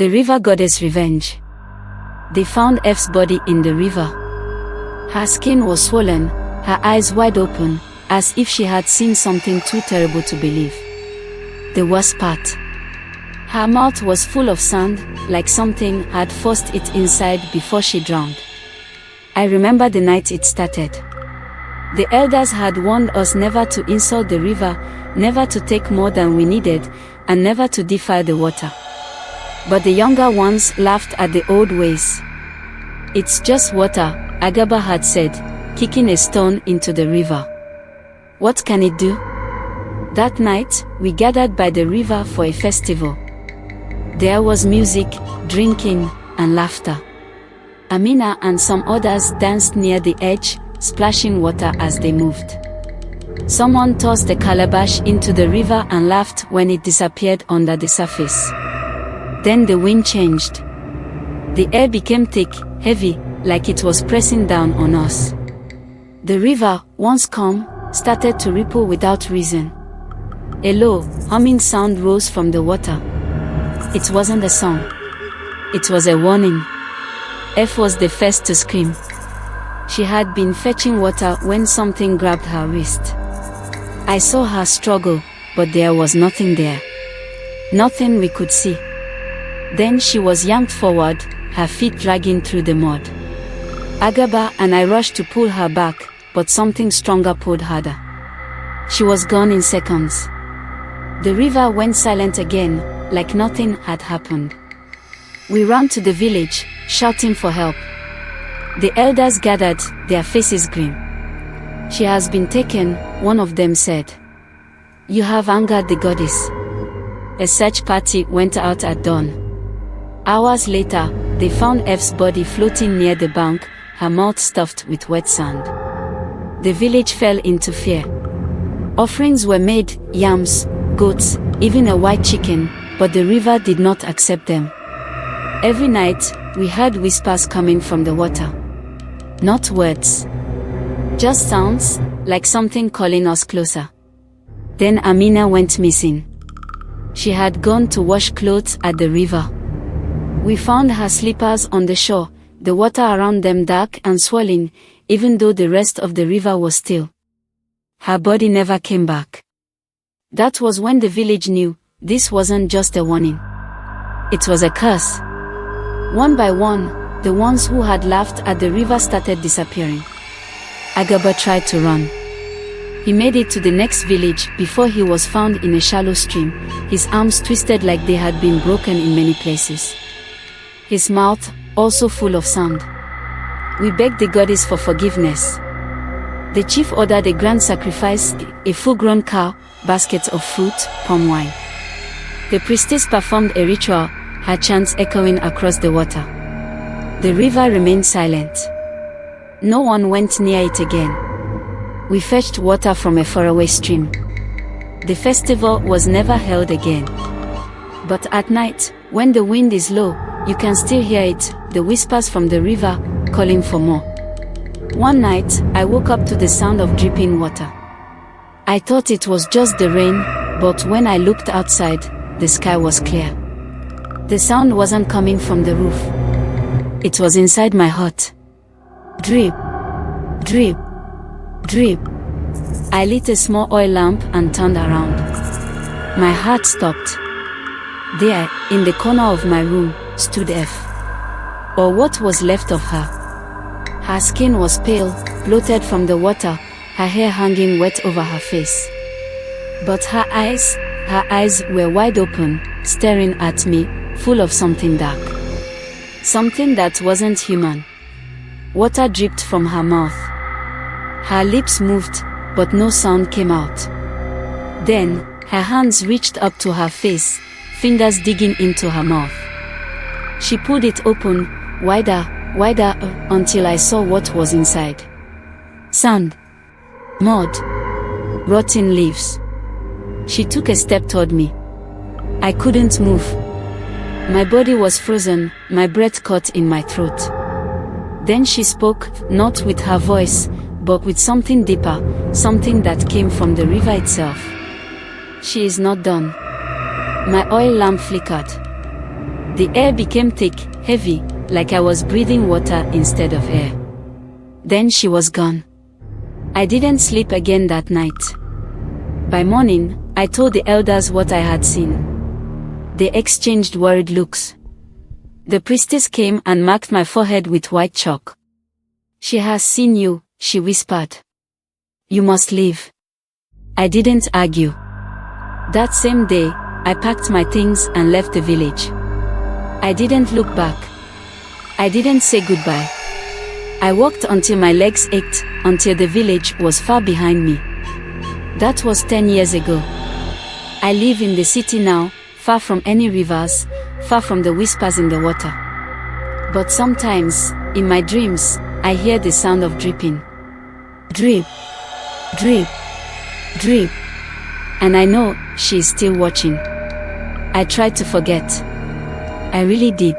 The river goddess revenge. They found F's body in the river. Her skin was swollen, her eyes wide open, as if she had seen something too terrible to believe. The worst part. Her mouth was full of sand, like something had forced it inside before she drowned. I remember the night it started. The elders had warned us never to insult the river, never to take more than we needed, and never to defile the water. But the younger ones laughed at the old ways. "It's just water," Agaba had said, kicking a stone into the river. "What can it do?" That night, we gathered by the river for a festival. There was music, drinking, and laughter. Amina and some others danced near the edge, splashing water as they moved. Someone tossed a calabash into the river and laughed when it disappeared under the surface. Then the wind changed. The air became thick, heavy, like it was pressing down on us. The river, once calm, started to ripple without reason. A low, humming sound rose from the water. It wasn't a song. It was a warning. F was the first to scream. She had been fetching water when something grabbed her wrist. I saw her struggle, but there was nothing there. Nothing we could see. Then she was yanked forward, her feet dragging through the mud. Agaba and I rushed to pull her back, but something stronger pulled harder. She was gone in seconds. The river went silent again, like nothing had happened. We ran to the village, shouting for help. The elders gathered, their faces grim. "She has been taken," one of them said. "You have angered the goddess." A search party went out at dawn. Hours later, they found F's body floating near the bank, her mouth stuffed with wet sand. The village fell into fear. Offerings were made, yams, goats, even a white chicken, but the river did not accept them. Every night, we heard whispers coming from the water. Not words. Just sounds, like something calling us closer. Then Amina went missing. She had gone to wash clothes at the river. We found her slippers on the shore, the water around them dark and swirling, even though the rest of the river was still. Her body never came back. That was when the village knew, this wasn't just a warning. It was a curse. One by one, the ones who had laughed at the river started disappearing. Agaba tried to run. He made it to the next village before he was found in a shallow stream, his arms twisted like they had been broken in many places. His mouth, also full of sand. We begged the goddess for forgiveness. The chief ordered a grand sacrifice, a full-grown cow, baskets of fruit, palm wine. The priestess performed a ritual, her chants echoing across the water. The river remained silent. No one went near it again. We fetched water from a faraway stream. The festival was never held again. But at night, when the wind is low, you can still hear it, the whispers from the river, calling for more. One night, I woke up to the sound of dripping water. I thought it was just the rain, but when I looked outside, the sky was clear. The sound wasn't coming from the roof. It was inside my heart. Drip, drip, drip. I lit a small oil lamp and turned around. My heart stopped. There, in the corner of my room, stood F. Or what was left of her. Her skin was pale, bloated from the water, her hair hanging wet over her face. But her eyes were wide open, staring at me, full of something dark. Something that wasn't human. Water dripped from her mouth. Her lips moved, but no sound came out. Then, her hands reached up to her face, fingers digging into her mouth. She pulled it open, wider, until I saw what was inside. Sand. Mud. Rotten leaves. She took a step toward me. I couldn't move. My body was frozen, my breath caught in my throat. Then she spoke, not with her voice, but with something deeper, something that came from the river itself. "She is not done." My oil lamp flickered. The air became thick, heavy, like I was breathing water instead of air. Then she was gone. I didn't sleep again that night. By morning, I told the elders what I had seen. They exchanged worried looks. The priestess came and marked my forehead with white chalk. "She has seen you," she whispered. "You must leave." I didn't argue. That same day, I packed my things and left the village. I didn't look back. I didn't say goodbye. I walked until my legs ached, until the village was far behind me. That was 10 years ago. I live in the city now, far from any rivers, far from the whispers in the water. But sometimes, in my dreams, I hear the sound of dripping. Drip, drip, drip. And I know she is still watching. I tried to forget. I really did.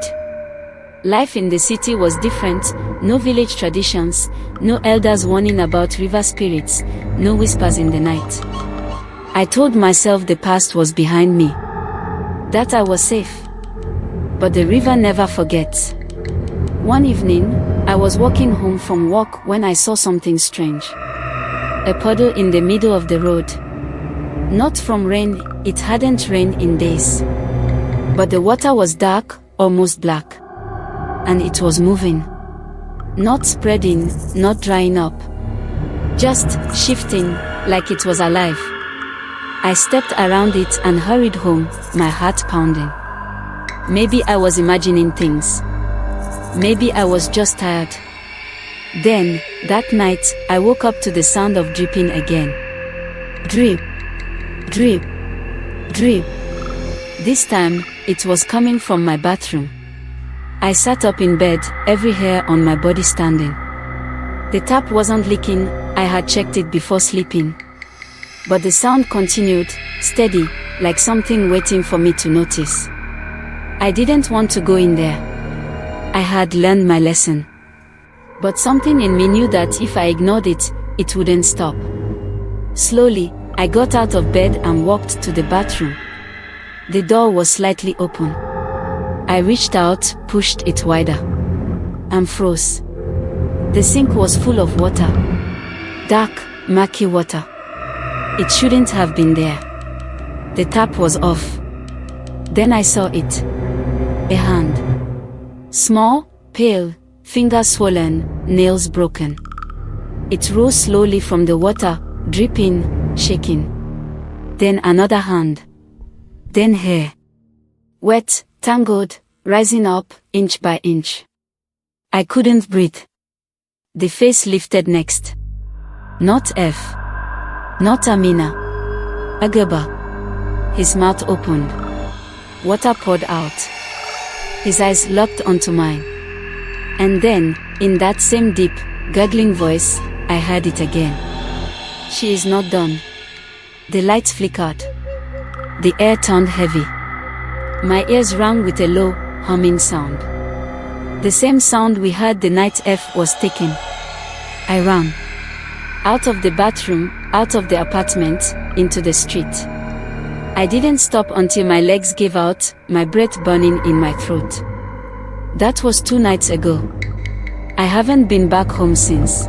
Life in the city was different, no village traditions, no elders warning about river spirits, no whispers in the night. I told myself the past was behind me, that I was safe. But the river never forgets. One evening, I was walking home from work when I saw something strange. A puddle in the middle of the road. Not from rain, it hadn't rained in days. But the water was dark, almost black. And it was moving. Not spreading, not drying up. Just shifting, like it was alive. I stepped around it and hurried home, my heart pounding. Maybe I was imagining things. Maybe I was just tired. Then, that night, I woke up to the sound of dripping again. Drip, drip, drip. This time, it was coming from my bathroom. I sat up in bed, every hair on my body standing. The tap wasn't leaking, I had checked it before sleeping. But the sound continued, steady, like something waiting for me to notice. I didn't want to go in there. I had learned my lesson. But something in me knew that if I ignored it, it wouldn't stop. Slowly, I got out of bed and walked to the bathroom. The door was slightly open. I reached out, pushed it wider, and froze. The sink was full of water. Dark, murky water. It shouldn't have been there. The tap was off. Then I saw it. A hand. Small, pale, fingers swollen, nails broken. It rose slowly from the water, dripping, shaking. Then another hand. Then hair. Wet, tangled, rising up, inch by inch. I couldn't breathe. The face lifted next. Not F. Not Amina. Agaba. His mouth opened. Water poured out. His eyes locked onto mine. And then, in that same deep, gurgling voice, I heard it again. "She is not done." The lights flickered. The air turned heavy. My ears rang with a low, humming sound. The same sound we heard the night F was taken. I ran. Out of the bathroom, out of the apartment, into the street. I didn't stop until my legs gave out, my breath burning in my throat. That was 2 nights ago. I haven't been back home since.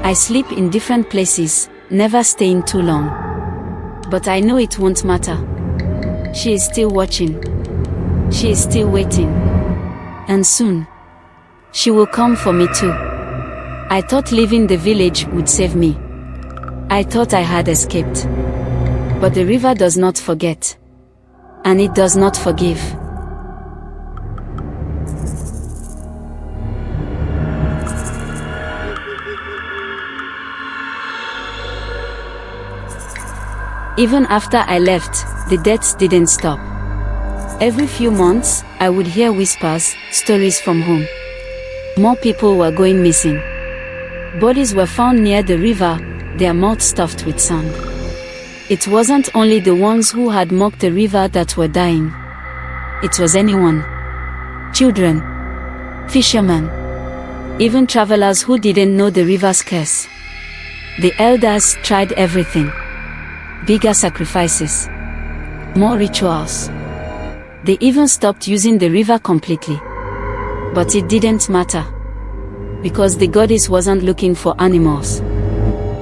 I sleep in different places, never staying too long. But I know it won't matter. She is still watching. She is still waiting. And soon, she will come for me too. I thought leaving the village would save me. I thought I had escaped. But the river does not forget. And it does not forgive. Even after I left, the deaths didn't stop. Every few months, I would hear whispers, stories from home. More people were going missing. Bodies were found near the river, their mouths stuffed with sand. It wasn't only the ones who had mocked the river that were dying. It was anyone. Children. Fishermen. Even travelers who didn't know the river's curse. The elders tried everything. Bigger sacrifices. More rituals. They even stopped using the river completely. But it didn't matter. Because the goddess wasn't looking for animals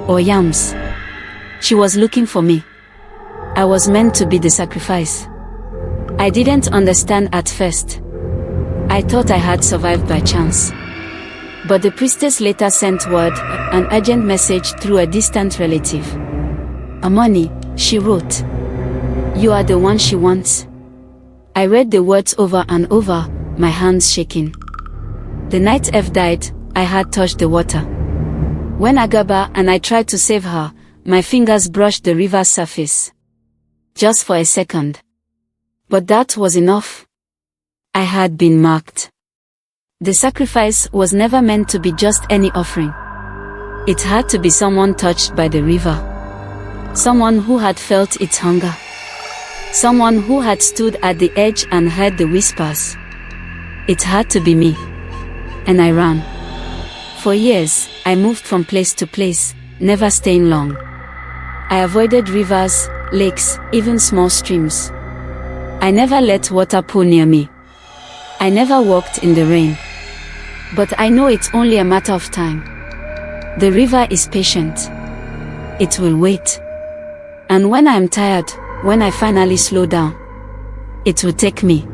or yams. She was looking for me. I was meant to be the sacrifice. I didn't understand at first. I thought I had survived by chance. But the priestess later sent word, an urgent message through a distant relative. "Amani," she wrote. "You are the one she wants." I read the words over and over, my hands shaking. The night F died, I had touched the water. When Agaba and I tried to save her, my fingers brushed the river's surface. Just for a second. But that was enough. I had been marked. The sacrifice was never meant to be just any offering. It had to be someone touched by the river. Someone who had felt its hunger. Someone who had stood at the edge and heard the whispers. It had to be me. And I ran. For years, I moved from place to place, never staying long. I avoided rivers, lakes, even small streams. I never let water pool near me. I never walked in the rain. But I know it's only a matter of time. The river is patient. It will wait. And when I am tired, when I finally slow down, it will take me.